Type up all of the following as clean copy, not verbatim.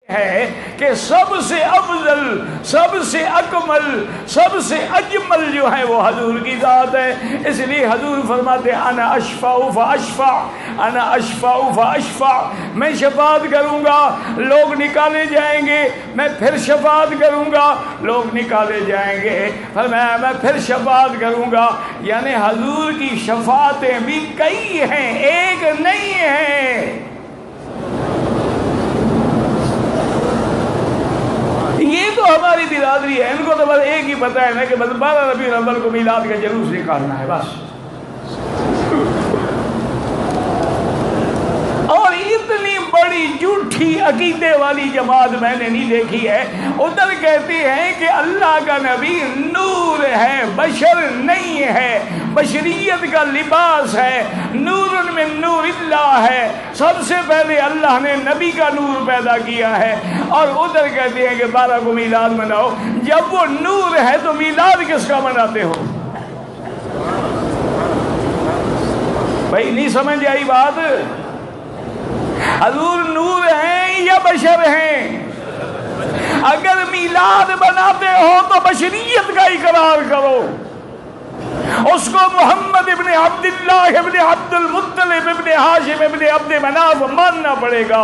ہے کہ سب سے افضل، سب سے اکمل، سب سے اجمل جو ہے وہ حضور کی ذات ہے۔ اس لیے حضور فرماتے انا اشفع فاشفع، انا اشفع فاشفع، میں شفاعت کروں گا لوگ نکالے جائیں گے، میں پھر شفاعت کروں گا لوگ نکالے جائیں گے، فرمایا میں پھر شفاعت کروں گا۔ یعنی حضور کی شفاعتیں بھی کئی ہیں، ایک نہیں ہے۔ یہ تو ہماری برادری ہے، ان کو تو بس ایک ہی پتہ ہے نا کہ بس 12 ربیع الاول کو میلاد کا جلوس نکالنا ہے بس۔ اور اتنی بڑی جھوٹی عقیدے والی جماعت میں نے نہیں دیکھی ہے۔ ادھر کہتے ہیں کہ اللہ کا نبی نور ہے، بشر نہیں ہے، بشریت کا لباس ہے، نور من نور اللہ ہے، سب سے پہلے اللہ نے نبی کا نور پیدا کیا ہے۔ اور ادھر کہتے ہیں کہ 12 کو میلاد مناؤ۔ جب وہ نور ہے تو میلاد کس کا مناتے ہو؟ بھائی نہیں سمجھ آئی بات؟ حضور نور ہیں یا بشر ہیں؟ اگر میلاد بناتے ہو تو بشریت کا اقرار کرو، اس کو محمد ابن عبداللہ ابن عبد المطلب ابن ہاشم ابن عبد مناف ماننا پڑے گا،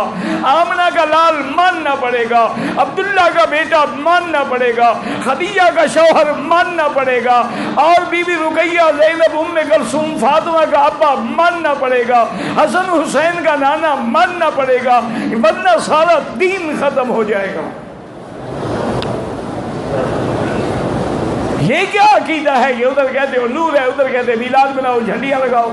آمنہ کا لال ماننا پڑے گا، عبداللہ کا بیٹا ماننا پڑے گا، خدیجہ کا شوہر ماننا پڑے گا، اور بی بی رقیہ زینب ام کلثوم فاطمہ کا ابا ماننا پڑے گا، حسن حسین کا نانا ماننا پڑے گا، ورنہ سارا دین ختم ہو جائے گا۔ یہ کیا عقیدہ ہے؟ یہ ادھر کہتے ہو نور ہے، ادھر کہتے ہیں میلاد بناؤ، جھنڈیاں لگاؤ،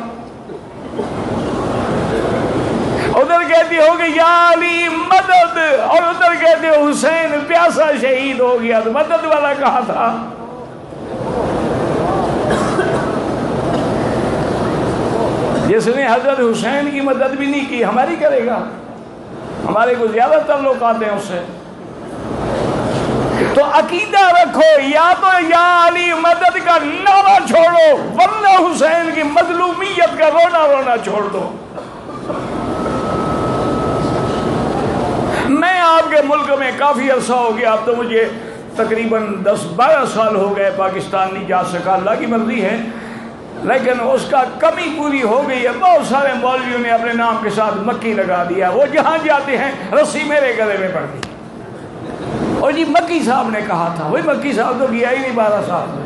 ادھر کہتے ہو کہ یا علی مدد، اور ادھر کہتے ہو حسین پیاسا شہید ہو گیا، تو مدد والا کہاں تھا؟ جس نے حضرت حسین کی مدد بھی نہیں کی ہماری کرے گا؟ ہمارے کو زیادہ تعلقات ہیں اس سے۔ تو عقیدہ رکھو، یا تو یا علی مدد کا نعرہ چھوڑو، ورنہ حسین کی مظلومیت کا رونا رونا چھوڑ دو۔ میں آپ کے ملک میں کافی عرصہ ہو گیا، اب تو مجھے تقریباً 10-12 سال ہو گئے پاکستان نہیں جا سکا، اللہ کی مرضی ہے، لیکن اس کا کمی پوری ہو گئی ہے۔ بہت سارے مولویوں نے اپنے نام کے ساتھ مکی لگا دیا، وہ جہاں جاتے ہیں رسی میرے گلے میں پڑ گئی، اور جی مکی صاحب نے کہا تھا، وہی مکی صاحب تو گیا ہی نہیں 12 سال۔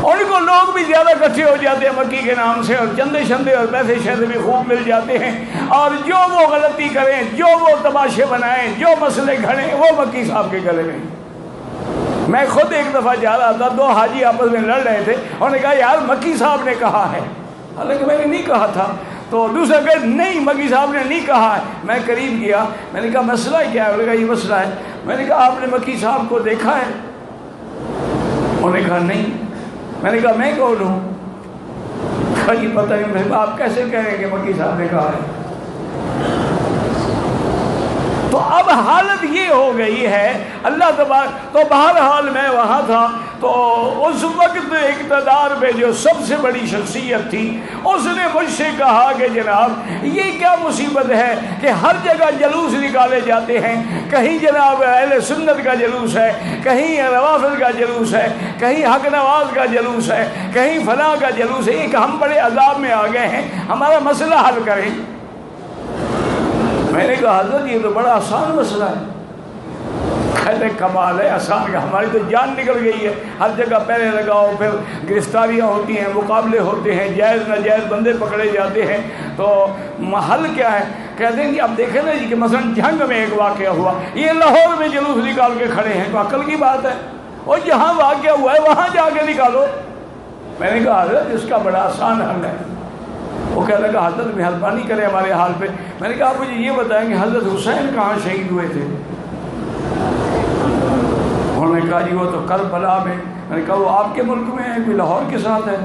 ان کو لوگ بھی زیادہ اکٹھے ہو جاتے ہیں مکی کے نام سے، اور چندے شندے اور پیسے شیسے بھی خوب مل جاتے ہیں، اور جو وہ غلطی کریں، جو وہ تماشے بنائیں، جو مسئلے گھڑیں، وہ مکی صاحب کے گلے میں۔ میں خود ایک دفعہ جا رہا تھا، 2 حاجی آپس میں لڑ رہے تھے، انہوں نے کہا یار مکی صاحب نے کہا ہے، حالانکہ میں نے نہیں کہا تھا۔ تو دوسرا کہ نہیں مکی صاحب نے نہیں کہا ہے۔ میں قریب گیا، میں نے کہا مسئلہ کیا ہے؟ انہوں نے کہا یہ مسئلہ ہے۔ میں نے کہا آپ نے مکی صاحب کو دیکھا ہے؟ انہوں نے کہا نہیں۔ میں نے کہا میں کون ہوں؟ کہا جی پتہ نہیں۔ آپ کیسے کہہ رہے ہیں کہ مکی صاحب نے کہا ہے؟ تو اب حالت یہ ہو گئی ہے اللہ تبارک۔ تو بہرحال میں وہاں تھا، تو اس وقت اقتدار میں جو سب سے بڑی شخصیت تھی، اس نے مجھ سے کہا کہ جناب یہ کیا مصیبت ہے کہ ہر جگہ جلوس نکالے جاتے ہیں، کہیں جناب اہل سنت کا جلوس ہے، کہیں روافض کا جلوس ہے، کہیں حق نواز کا جلوس ہے، کہیں فلاں کا جلوس ہے، ایک ہم بڑے عذاب میں آ گئے ہیں، ہمارا مسئلہ حل کریں۔ میں نے کہا حضرت یہ تو بڑا آسان مسئلہ ہے۔ کہتے کمال ہے آسان کا، ہماری تو جان نکل گئی ہے، ہر جگہ پہلے لگاؤ، پھر گرفتاریاں ہوتی ہیں، مقابلے ہوتے ہیں، جائز ناجائز بندے پکڑے جاتے ہیں، تو حل کیا ہے؟ کہتے ہیں کہ اب دیکھیں نا جی کہ مثلا جنگ میں ایک واقعہ ہوا، یہ لاہور میں جلوس نکال کے کھڑے ہیں، تو عقل کی بات ہے، اور جہاں واقعہ ہوا ہے وہاں جا کے نکالو۔ میں نے کہا حضرت اس کا بڑا آسان حل ہے۔ وہ کہنے لگا حضرت مہربانی کرے ہمارے حال پہ۔ میں نے کہا آپ مجھے یہ بتائیں کہ حضرت حسین کہاں شہید ہوئے تھے؟ انہوں نے کہا جی وہ تو کربلا میں۔ میں نے کہا وہ آپ کے ملک میں ہے، کوئی لاہور کے ساتھ ہے؟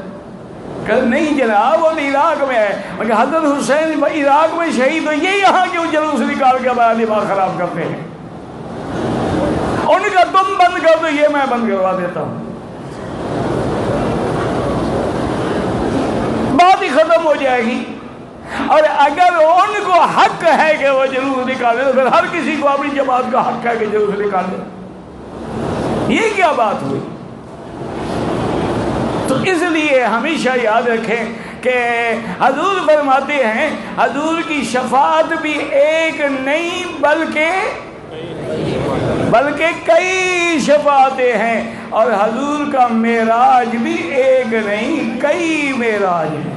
کہ نہیں جناب وہ عراق میں ہے۔ میں کہا حضرت حسین عراق میں شہید ہو، یہ یہاں کیوں جلوس نکال کے ہمارا دماغ خراب کرتے ہیں؟ انہوں نے کہا تم بند کر دو، یہ میں بند کروا دیتا ہوں۔ بات ہی ختم ہو جائے گی۔ اور اگر ان کو حق ہے کہ وہ جلوس نکالے تو پھر ہر کسی کو اپنی جماعت کا حق ہے کہ جلوس نکالے. یہ کیا بات ہوئی؟ تو اس لیے ہمیشہ یاد رکھیں کہ حضور فرماتے ہیں حضور کی شفاعت بھی ایک نہیں بلکہ کئی شفاعتیں ہیں، اور حضور کا معراج بھی ایک نہیں کئی معراج ہیں.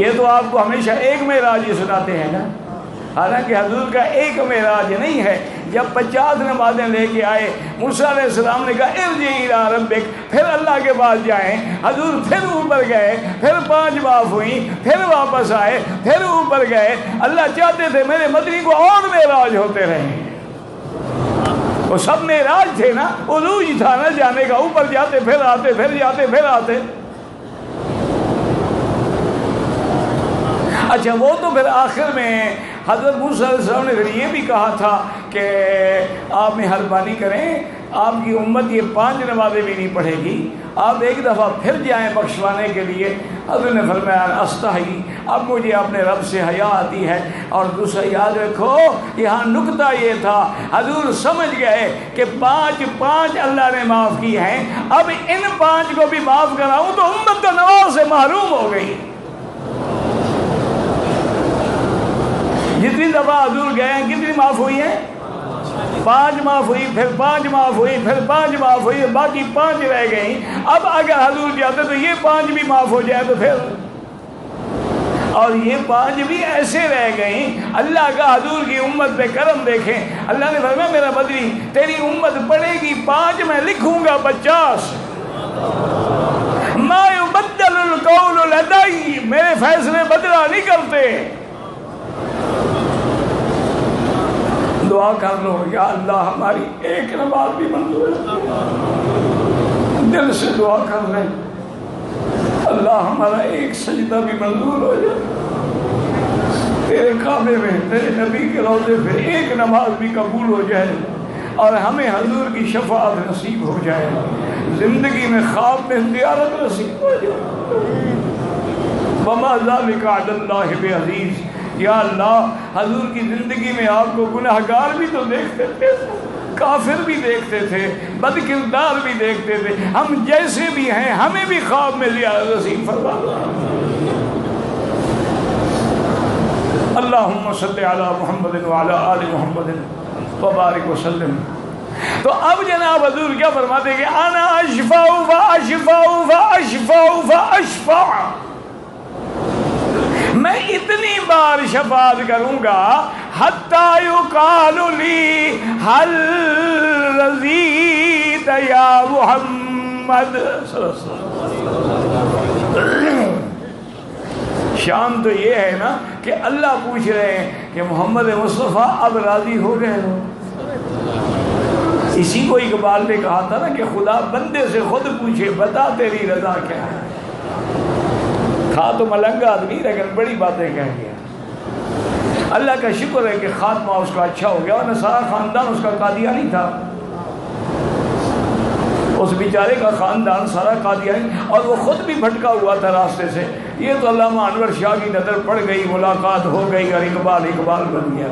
یہ تو آپ کو ہمیشہ ایک معراج ہی سناتے ہیں نا، حالانکہ حضور کا ایک معراج نہیں ہے. جب 50 نمازیں لے کے آئے، موسیٰ علیہ السلام نے کہا ارجع الی ربک، پھر اللہ کے پاس جائیں. حضور پھر اوپر گئے، پھر 5 معاف ہوئیں، پھر واپس آئے، پھر اوپر گئے. اللہ چاہتے تھے میرے مدنی کو اور معراج ہوتے رہیں. وہ سب معراج تھے نا، عروج تھا نا جانے کا، اوپر جاتے پھر آتے، پھر جاتے پھر آتے. اچھا وہ تو پھر آخر میں حضرت موسیٰ علیہ السلام نے پھر یہ بھی کہا تھا کہ آپ مہربانی کریں، آپ کی امت یہ 5 نمازیں بھی نہیں پڑھے گی، آپ ایک دفعہ پھر جائیں بخشوانے کے لیے. حضرت نے فرمایا استحی، اب مجھے اپنے رب سے حیا آتی ہے. اور دوسرا یاد رکھو یہاں نکتہ یہ تھا، حضور سمجھ گئے کہ 5 اللہ نے معاف کی ہیں، اب ان 5 کو بھی معاف کراؤں تو امت تو نماز سے محروم ہو گئی. جتنی دفعہ حضور گئے ہیں کتنی معاف ہوئی ہیں؟ 5 معاف ہوئی، پھر 5 معاف ہوئی، پھر 5 معاف ہوئی، باقی 5 رہ گئی. اب اگر حضور جاتے تو یہ 5 بھی معاف ہو جائے تو پھر، اور یہ 5 بھی ایسے رہ گئیں. اللہ کا حضور کی امت پہ کرم دیکھیں. اللہ نے فرمایا میرا بدری تیری امت پڑھے گی 5، میں لکھوں گا 50. ما یبدل القول لدی، میرے فیصلے بدلا نہیں کرتے. دعا کر لو یا اللہ ہماری ایک نماز بھی منظور ہے، دل سے دعا کر لیں اللہ ہمارا ایک سجدہ بھی منظور ہو جائے، تیرے کعبے میں تیرے نبی کے روضے پہ ایک نماز بھی قبول ہو جائے، اور ہمیں حضور کی شفاعت نصیب ہو جائے، زندگی میں خواب میں زیارت نصیب ہو جائے. وما ذلک علی اللہ بعزیز. یا اللہ حضور کی زندگی میں آپ کو گناہگار بھی تو دیکھتے تھے، کافر بھی دیکھتے تھے، بد کردار بھی دیکھتے تھے. ہم جیسے بھی ہیں ہمیں بھی خواب میں زیارت نصیب فرما. اللہم صلی علی محمد وعلی آل محمد وبارک وسلم. تو اب جناب حضور کیا فرماتے ہیں کہ انا اشفع فاشفع فاشفع فاشفع، میں اتنی بار شفاعت کروں گا حتی یقال لی حل رضیت یا محمد. شان تو یہ ہے نا کہ اللہ پوچھ رہے ہیں کہ محمد مصطفیٰ اب راضی ہو گئے ہو. اسی کو اقبال نے کہا تھا نا کہ خدا بندے سے خود پوچھے بتا تیری رضا کیا ہے. تھا تو ملنگا آدمی لیکن بڑی باتیں کہہ گیا. اللہ کا شکر ہے کہ خاتمہ اس کا اچھا ہو گیا، ورنہ سارا خاندان اس کا قادیانی تھا. اس بیچارے کا خاندان سارا قادیانی، اور وہ خود بھی بھٹکا ہوا تھا راستے سے. یہ تو علامہ انور شاہ کی نظر پڑ گئی، ملاقات ہو گئی اور اقبال بن گیا.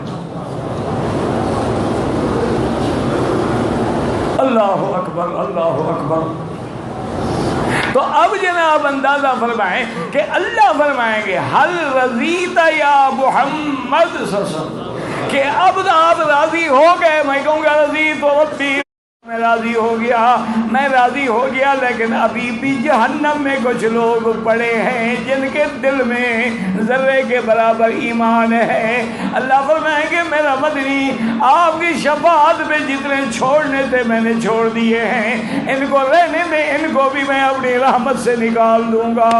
اللہ اکبر اللہ اکبر. تو اب جناب اندازہ فرمائیں کہ اللہ فرمائیں گے حل رضیت یا محمد صلی اللہ علیہ وسلم، کہ اب آپ راضی ہو گئے. میں کہوں گا رضیت ربی، میں راضی ہو گیا لیکن ابھی بھی جہنم میں کچھ لوگ پڑے ہیں جن کے دل میں ذرے کے برابر ایمان ہے. اللہ فرمائیں گے میرا مدنی آپ کی شفاعت میں جتنے چھوڑنے تھے میں نے چھوڑ دیے ہیں، ان کو رہنے دیں، ان کو بھی میں اپنی رحمت سے نکال دوں گا.